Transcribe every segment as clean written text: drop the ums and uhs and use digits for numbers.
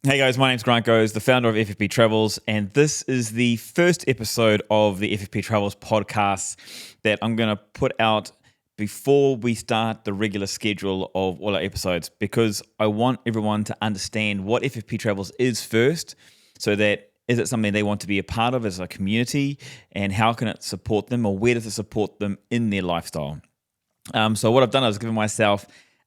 Hey guys, my name's Grant Goes, the founder of FFPTravels, and this is the first episode of the FFPTravels podcast that I'm going to put out before we start the regular schedule of all our episodes, because I want everyone to understand what FFPTravels is first, so that is it something they want to be a part of as a community, and how can it support them, or where does it support them in their lifestyle? So what I've done is given myself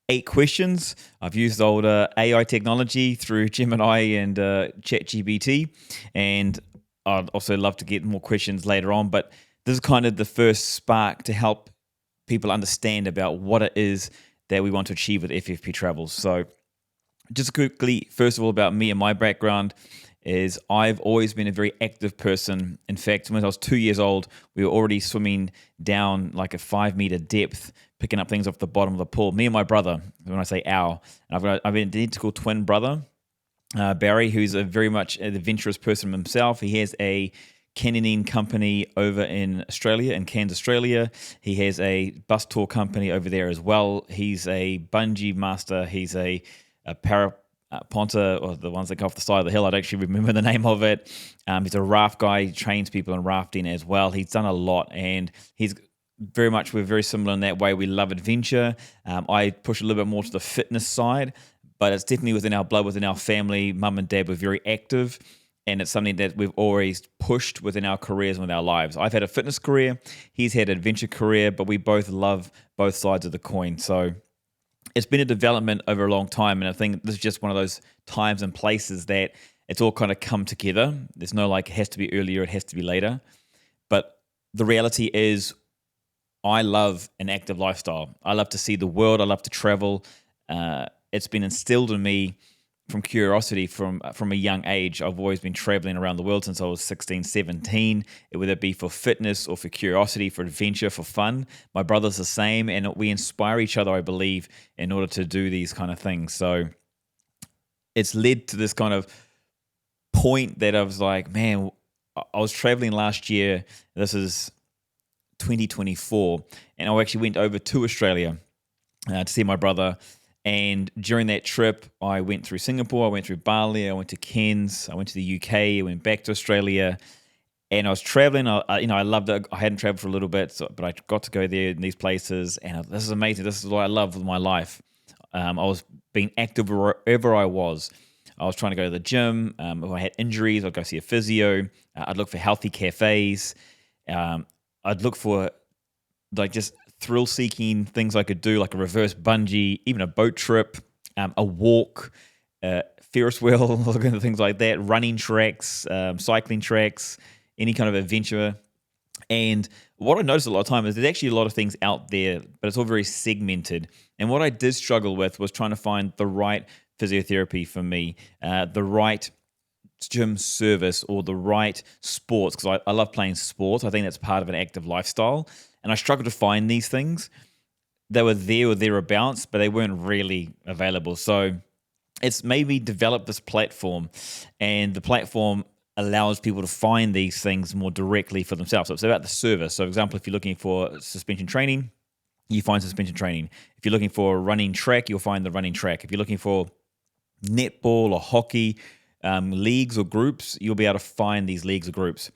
8 questions. I've used older AI technology through Gemini and ChatGPT, and I'd also love to get more questions later on, but this is kind of the first spark to help people understand about what it is that we want to achieve with FFPTravels. So just quickly, first of all, about me and my background is I've always been a very active person. In fact, when I was 2 years old, we were already swimming down like a 5-meter depth, picking up things off the bottom of the pool. Me and my brother, when I say our, I've an identical twin brother, Barry, who's a very much an adventurous person himself. He has a canyoning company over in Australia, in Cairns, Australia. He has a bus tour company over there as well. He's a bungee master. He's a ponter, or the ones that go off the side of the hill. I don't actually remember the name of it. He's a raft guy. He trains people in rafting as well. He's done a lot, and we're very similar in that way. We love adventure. I push a little bit more to the fitness side, but it's definitely within our blood, within our family. Mum and dad were very active, and it's something that we've always pushed within our careers and with our lives. I've had a fitness career. He's had an adventure career, but we both love both sides of the coin. So it's been a development over a long time, and I think this is just one of those times and places that it's all kind of come together. There's no like it has to be earlier, it has to be later. But the reality is I love an active lifestyle. I love to see the world. I love to travel. It's been instilled in me from curiosity from a young age. I've always been traveling around the world since I was 16, 17, whether it be for fitness or for curiosity, for adventure, for fun. My brother's the same, and we inspire each other, I believe, in order to do these kind of things. So it's led to this kind of point that I was like, man, I was traveling last year. This is 2024, and I actually went over to Australia to see my brother. And during that trip, I went through Singapore, I went through Bali, I went to Cairns, I went to the UK, I went back to Australia, and I was traveling. I loved it. I hadn't traveled for a little bit, but I got to go there in these places, and this is amazing. This is what I love with my life. I was being active wherever I was. I was trying to go to the gym. If I had injuries, I'd go see a physio. I'd look for healthy cafes. I'd look for like just thrill-seeking things I could do, like a reverse bungee, even a boat trip, a walk, Ferris wheel, things like that, running tracks, cycling tracks, any kind of adventure. And what I noticed a lot of time is there's actually a lot of things out there, but it's all very segmented. And what I did struggle with was trying to find the right physiotherapy for me, the right gym service, or the right sports, because I love playing sports. I think that's part of an active lifestyle. And I struggled to find these things. They were there or thereabouts, but they weren't really available. So it's made me develop this platform, and the platform allows people to find these things more directly for themselves. So it's about the service. So for example, if you're looking for suspension training, you find suspension training. If you're looking for a running track, you'll find the running track. If you're looking for netball or hockey, leagues or groups, you'll be able to find these leagues or groups.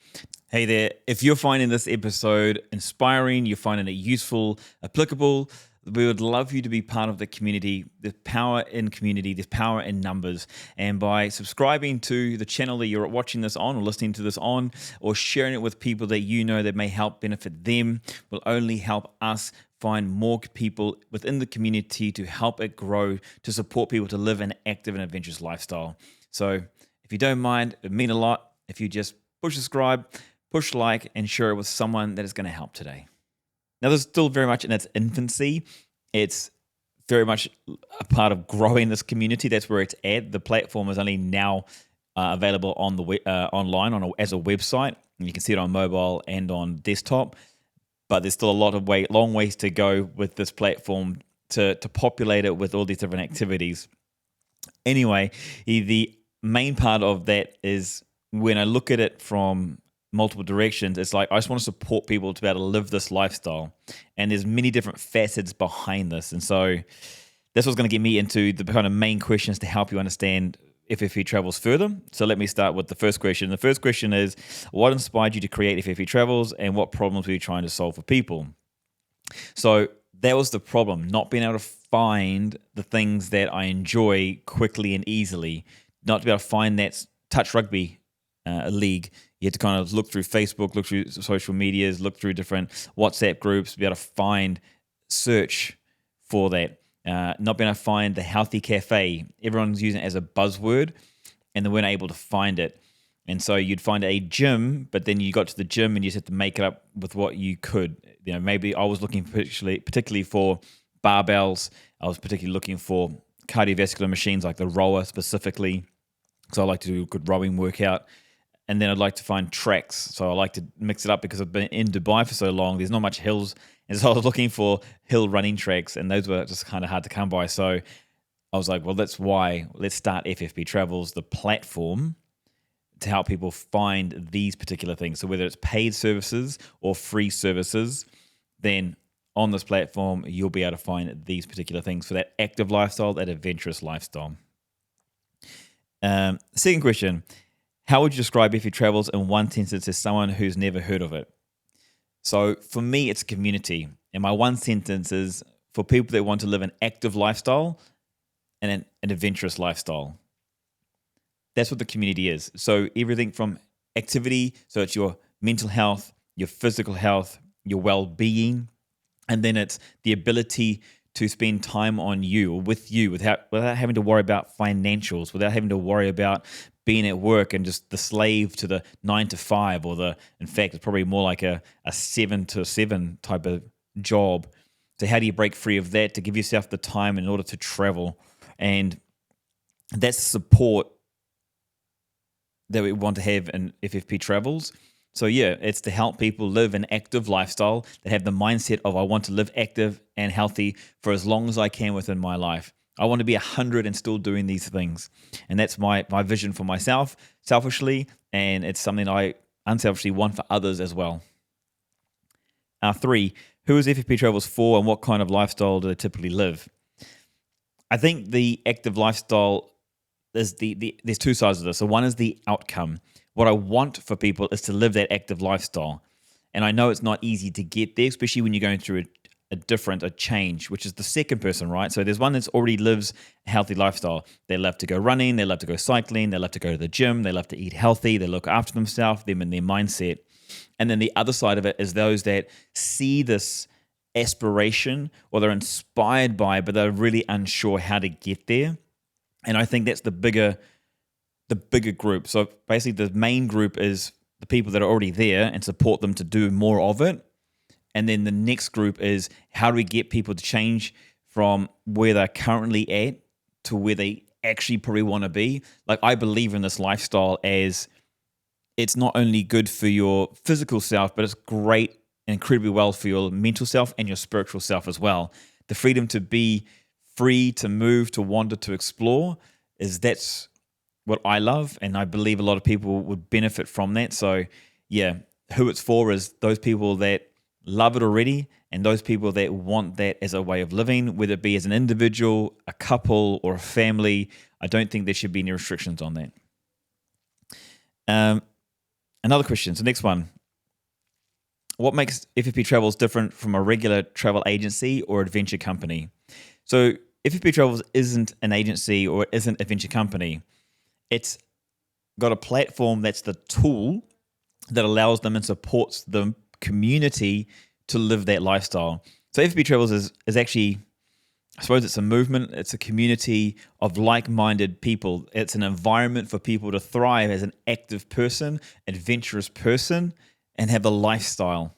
Hey there, if you're finding this episode inspiring, you're finding it useful, applicable, we would love you to be part of the community. There's power in community, there's power in numbers. And by subscribing to the channel that you're watching this on or listening to this on, or sharing it with people that you know that may help benefit them, will only help us find more people within the community to help it grow, to support people to live an active and adventurous lifestyle. So if you don't mind, it would mean a lot if you just push subscribe, push like, and share it with someone that is going to help today. Now, this is still very much in its infancy. It's very much a part of growing this community. That's where it's at. The platform is only now available on the online as a website, and you can see it on mobile and on desktop. But there's still a long ways to go with this platform to populate it with all these different activities. Anyway, the main part of that is when I look at it from multiple directions, it's like I just want to support people to be able to live this lifestyle. And there's many different facets behind this. And so that's what's going to get me into the kind of main questions to help you understand FFP Travels further. So let me start with the first question. The first question is, what inspired you to create FFP Travels, and what problems were you trying to solve for people? So that was the problem, not being able to find the things that I enjoy quickly and easily, not to be able to find that touch rugby league. You had to kind of look through Facebook, look through social medias, look through different WhatsApp groups, be able to find, search for that. Not being able to find the healthy cafe. Everyone's using it as a buzzword, and they weren't able to find it. And so you'd find a gym, but then you got to the gym and you just had to make it up with what you could. Maybe I was looking particularly for barbells. I was particularly looking for cardiovascular machines like the rower specifically. So I like to do a good rowing workout. And then I'd like to find tracks. So I like to mix it up because I've been in Dubai for so long. There's not much hills. And so I was looking for hill running tracks, and those were just kind of hard to come by. So I was like, well, that's why let's start FFP Travels, the platform, to help people find these particular things. So whether it's paid services or free services, then on this platform, you'll be able to find these particular things for that active lifestyle, that adventurous lifestyle. Second question, how would you describe FFP Travels in one sentence to someone who's never heard of it? So for me, it's community. And my one sentence is for people that want to live an active lifestyle and an adventurous lifestyle. That's what the community is. So everything from activity, so it's your mental health, your physical health, your well-being, and then it's the ability to spend time on you or with you without having to worry about financials, without having to worry about being at work and just the slave to the 9 to 5, or in fact, it's probably more like a 7 to 7 type of job. So how do you break free of that to give yourself the time in order to travel? And that's support that we want to have in FFP Travels. So yeah, it's to help people live an active lifestyle, that have the mindset of I want to live active and healthy for as long as I can within my life. I want to be 100 and still doing these things. And that's my vision for myself, selfishly, and it's something I unselfishly want for others as well. 3, who is FFP Travels for, and what kind of lifestyle do they typically live? I think the active lifestyle, there's two sides of this. So one is the outcome. What I want for people is to live that active lifestyle. And I know it's not easy to get there, especially when you're going through a change, which is the second person, right? So there's one that already lives a healthy lifestyle. They love to go running, they love to go cycling, they love to go to the gym, they love to eat healthy, they look after themselves, them and their mindset. And then the other side of it is those that see this aspiration, or they're inspired by it, but they're really unsure how to get there. And I think that's the bigger group. So basically the main group is the people that are already there and support them to do more of it. And then the next group is, how do we get people to change from where they're currently at to where they actually probably want to be? Like, I believe in this lifestyle as it's not only good for your physical self, but it's great and incredibly well for your mental self and your spiritual self as well. The freedom to be free, to move, to wander, to explore, that's what I love. And I believe a lot of people would benefit from that. So yeah, who it's for is those people that love it already, and those people that want that as a way of living, whether it be as an individual, a couple, or a family. I don't think there should be any restrictions on that. Another question. So next one. What makes FFP Travels different from a regular travel agency or adventure company? So FFP Travels isn't an agency or it isn't an adventure company. It's got a platform that's the tool that allows them and supports the community to live that lifestyle. So FFP Travels is actually, I suppose it's a movement. It's a community of like-minded people. It's an environment for people to thrive as an active person, adventurous person, and have a lifestyle.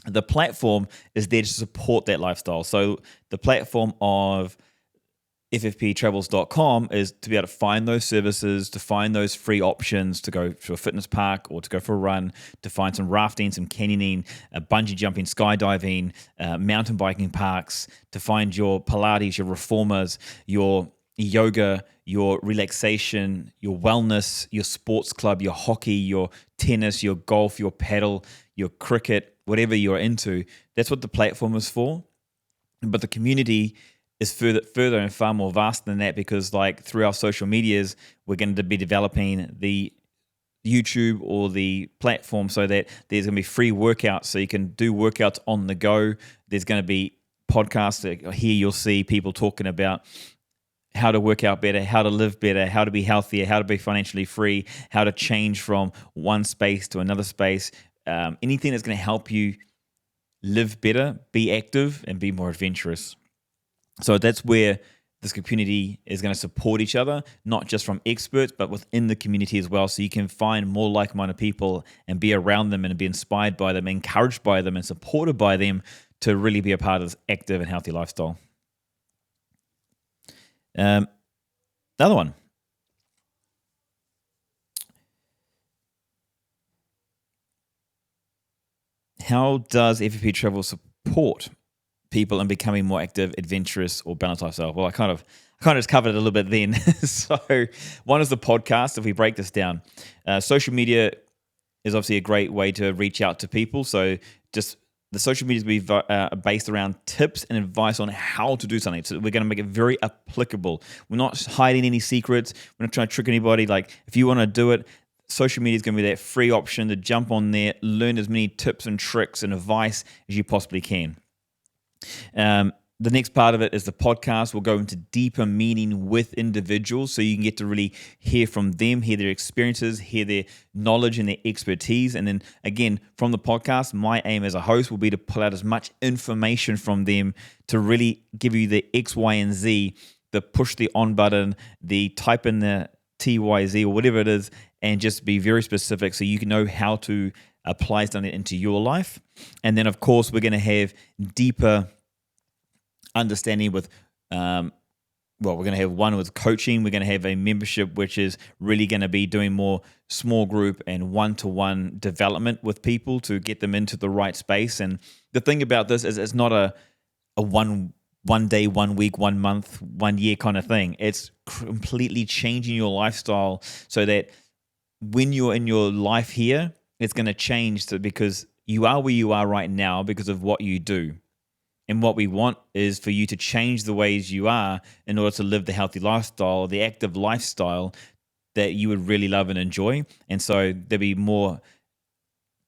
The platform is there to support that lifestyle. So the platform of FFPTravels.com is to be able to find those services, to find those free options, to go to a fitness park or to go for a run, to find some rafting, some canyoning, bungee jumping, skydiving, mountain biking parks, to find your Pilates, your reformers, your yoga, your relaxation, your wellness, your sports club, your hockey, your tennis, your golf, your paddle, your cricket, whatever you're into. That's what the platform is for. But the community is further and far more vast than that, because like through our social medias, we're going to be developing the YouTube or the platform so that there's going to be free workouts, so you can do workouts on the go. There's going to be podcasts that here you'll see people talking about how to work out better, how to live better, how to be healthier, how to be financially free, how to change from one space to another space. Anything that's going to help you live better, be active, and be more adventurous. So that's where this community is going to support each other, not just from experts, but within the community as well. So you can find more like-minded people and be around them and be inspired by them, encouraged by them, and supported by them to really be a part of this active and healthy lifestyle. Another one. How does FFP Travel support people in becoming more active, adventurous, or balanced lifestyle? Well, I kind of just covered it a little bit then. So one is the podcast. If we break this down, social media is obviously a great way to reach out to people. So just the social media is be based around tips and advice on how to do something. So we're going to make it very applicable. We're not hiding any secrets. We're not trying to trick anybody. Like if you want to do it, social media is going to be that free option to jump on there, learn as many tips and tricks and advice as you possibly can. The next part of it is the podcast. We'll go into deeper meaning with individuals, so you can get to really hear from them, hear their experiences, hear their knowledge and their expertise. And then again, from the podcast, my aim as a host will be to pull out as much information from them to really give you the X, Y, and Z, the push the on button, the type in the TYZ or whatever it is, and just be very specific so you can know how to apply something into your life. And then, of course, we're going to have deeper understanding with we're going to have one with coaching. We're going to have a membership which is really going to be doing more small group and one-to-one development with people to get them into the right space. And the thing about this is it's not a one day, 1 week, 1 month, 1 year kind of thing. It's completely changing your lifestyle so that when you're in your life here, it's going to change because you are where you are right now because of what you do. And what we want is for you to change the ways you are in order to live the healthy lifestyle, the active lifestyle that you would really love and enjoy. And so there'll be more,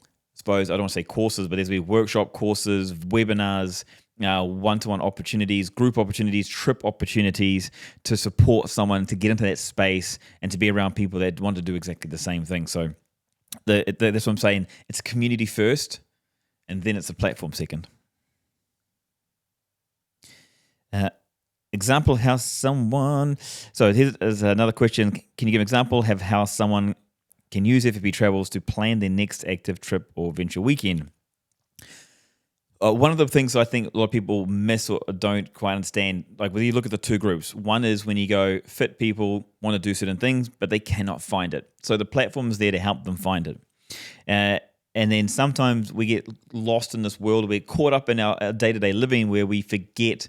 I suppose, I don't want to say courses, but there's going to be workshop courses, webinars, one-to-one opportunities, group opportunities, trip opportunities to support someone to get into that space and to be around people that want to do exactly the same thing. So that's what I'm saying. It's community first, and then it's a platform second. Example how someone. So here's another question. Can you give an example of how someone can use FFP Travels to plan their next active trip or venture weekend? One of the things I think a lot of people miss or don't quite understand, like when you look at the two groups, one is when you go fit people want to do certain things, but they cannot find it. So the platform is there to help them find it. And then sometimes we get lost in this world. We're caught up in our day-to-day living where we forget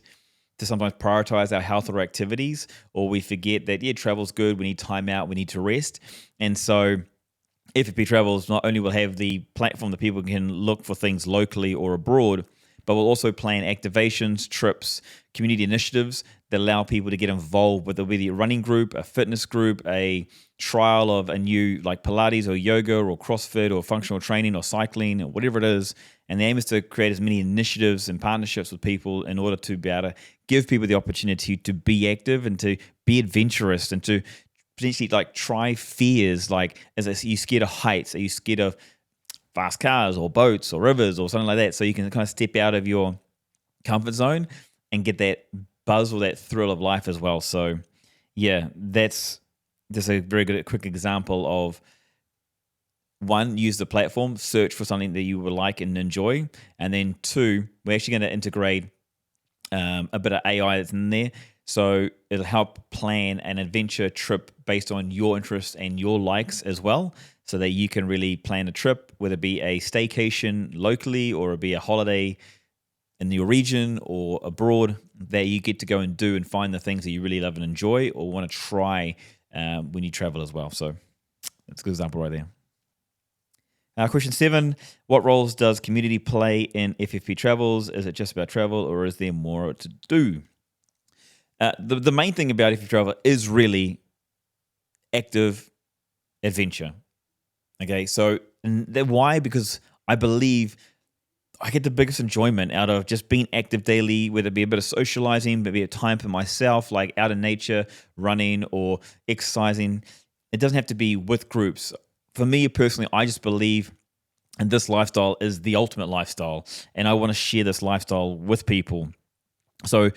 to sometimes prioritize our health or activities, or we forget that, travel's good, we need time out, we need to rest. And so FFP Travels not only will have the platform that people can look for things locally or abroad, but we'll also plan activations, trips, community initiatives that allow people to get involved with whether a running group, a fitness group, a trial of a new like Pilates or yoga or CrossFit or functional training or cycling or whatever it is. And the aim is to create as many initiatives and partnerships with people in order to be able to give people the opportunity to be active and to be adventurous and to potentially like try fears. Like, are you scared of heights? Are you scared of fast cars or boats or rivers or something like that? So you can kind of step out of your comfort zone and get that buzz or that thrill of life as well. So yeah, that's just a very good quick example of one, use the platform, search for something that you would like and enjoy. And then two, we're actually going to integrate a bit of AI that's in there. So it'll help plan an adventure trip based on your interests and your likes as well, so that you can really plan a trip, whether it be a staycation locally or it be a holiday in your region or abroad, that you get to go and do and find the things that you really love and enjoy or want to try when you travel as well. So that's a good example right there. Question 7, what roles does community play in FFP Travels? Is it just about travel or is there more to do? The main thing about FFP Travel is really active adventure. Okay, so why? Because I believe I get the biggest enjoyment out of just being active daily, whether it be a bit of socializing, maybe a time for myself, like out in nature, running or exercising. It doesn't have to be with groups. For me personally, I just believe and this lifestyle is the ultimate lifestyle, and I want to share this lifestyle with people. So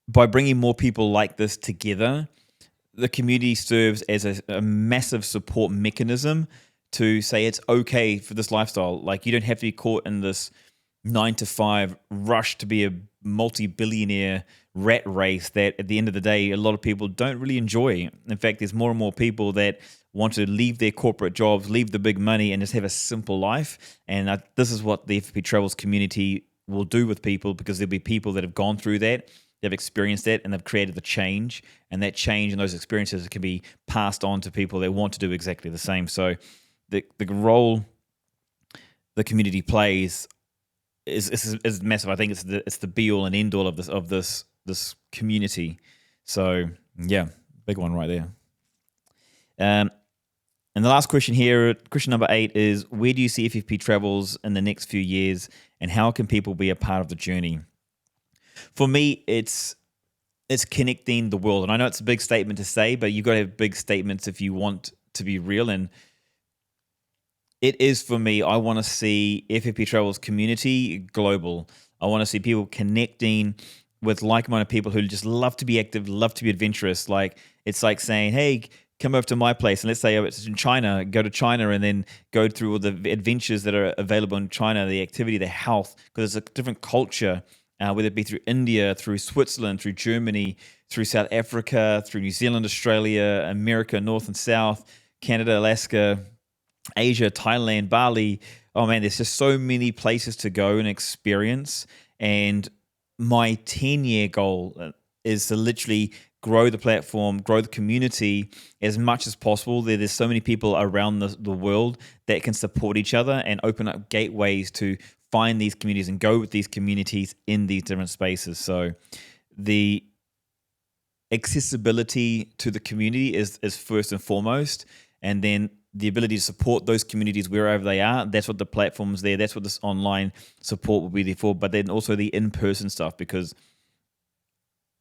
by bringing more people like this together, the community serves as a massive support mechanism to say it's okay for this lifestyle. Like, you don't have to be caught in this 9 to 5 rush to be a multi-billionaire rat race that at the end of the day, a lot of people don't really enjoy. In fact, there's more and more people that want to leave their corporate jobs, leave the big money, and just have a simple life. And this is what the FFP Travels community will do with people, because there'll be people that have gone through that, they've experienced that, and they've created the change. And that change and those experiences can be passed on to people that want to do exactly the same. So the role the community plays is massive. I think it's the be all and end all of this community. So yeah, big one right there. And the last question here, question number 8, is where do you see FFP Travels in the next few years, and how can people be a part of the journey? For me, it's connecting the world. And I know it's a big statement to say, but you've got to have big statements if you want to be real. And it is for me. I want to see FFP Travels community global. I want to see people connecting with like-minded people who just love to be active, love to be adventurous. Like, it's like saying, hey, come over to my place. And let's say it's in China, go to China and then go through all the adventures that are available in China, the activity, the health, because it's a different culture, whether it be through India, through Switzerland, through Germany, through South Africa, through New Zealand, Australia, America, North and South, Canada, Alaska, Asia, Thailand, Bali. Oh man, there's just so many places to go and experience. And my 10-year goal is to literally grow the platform, grow the community as much as possible. There's so many people around the world that can support each other and open up gateways to find these communities and go with these communities in these different spaces. So the accessibility to the community is first and foremost, and then the ability to support those communities wherever they are. That's what the platform's there. That's what this online support will be there for. But then also the in-person stuff, because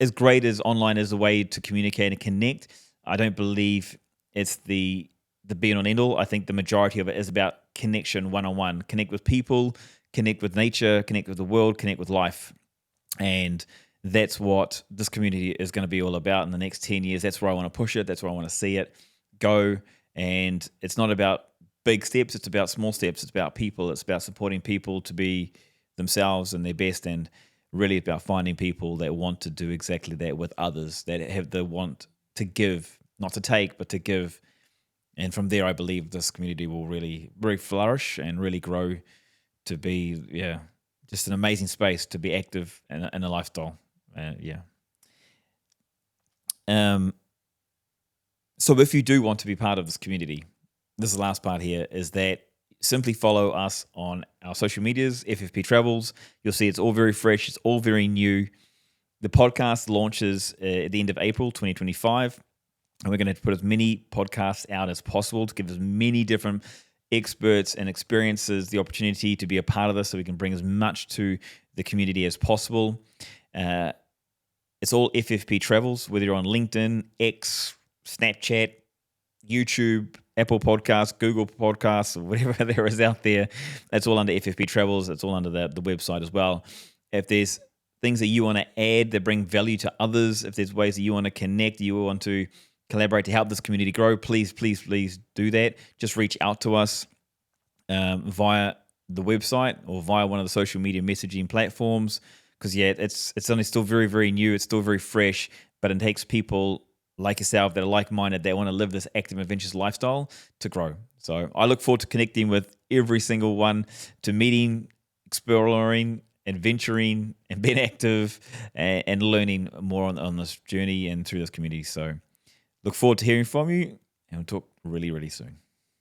as great as online is a way to communicate and connect, I don't believe it's the be and end all. I think the majority of it is about connection, one-on-one. Connect with people, connect with nature, connect with the world, connect with life. And that's what this community is going to be all about in the next 10 years. That's where I want to push it. That's where I want to see it go. And it's not about big steps. It's about small steps. It's about people. It's about supporting people to be themselves and their best, and really about finding people that want to do exactly that with others, that have the want to give, not to take, but to give. And from there, I believe this community will really flourish and really grow to be, just an amazing space to be active in a lifestyle. So if you do want to be part of this community, this is the last part here, is that simply follow us on our social medias, FFP Travels. You'll see it's all very fresh. It's all very new. The podcast launches at the end of April 2025. And we're going to put as many podcasts out as possible to give as many different experts and experiences the opportunity to be a part of this, so we can bring as much to the community as possible. It's all FFP Travels, whether you're on LinkedIn, X, Snapchat, YouTube, Apple Podcasts, Google Podcasts, or whatever there is out there. That's all under FFP Travels. It's all under the website as well. If there's things that you want to add that bring value to others, if there's ways that you want to connect, you want to collaborate to help this community grow, please do that. Just reach out to us via the website or via one of the social media messaging platforms, because it's only still very, very new. It's still very fresh, but it takes people like yourself that are like-minded, that want to live this active adventures lifestyle to grow. So I look forward to connecting with every single one, to meeting, exploring, adventuring, and being active, and learning more on this journey and through this community. So look forward to hearing from you, and we'll talk really, really soon.